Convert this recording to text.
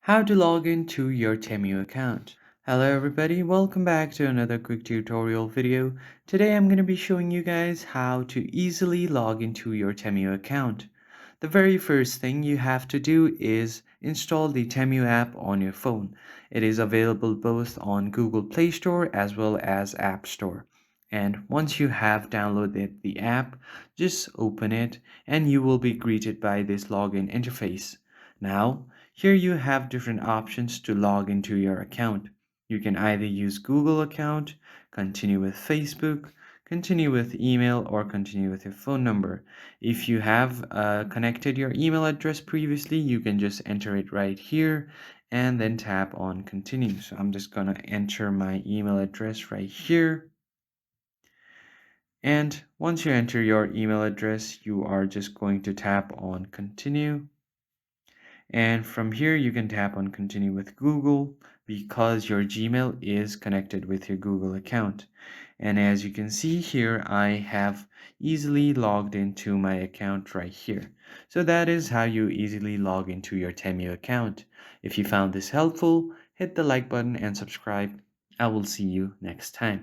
How to log into your TEMU account. Hello everybody, welcome back to another quick tutorial video. Today I'm going to be showing you guys how to easily log into your TEMU account. The very first thing you have to do is install the TEMU app on your phone. It is available both on Google Play Store as well as App Store. And once you have downloaded the app, just open it and you will be greeted by this login interface. Now, here you have different options to log into your account. You can either use Google account, continue with Facebook, continue with email, or continue with your phone number. If you have connected your email address previously, you can just enter it right here and then tap on continue. So I'm just going to enter my email address right here. And once you enter your email address, you are just going to tap on continue. And from here, you can tap on continue with Google because your Gmail is connected with your Google account. And as you can see here, I have easily logged into my account right here. So that is how you easily log into your TEMU account. If you found this helpful, hit the like button and subscribe. I will see you next time.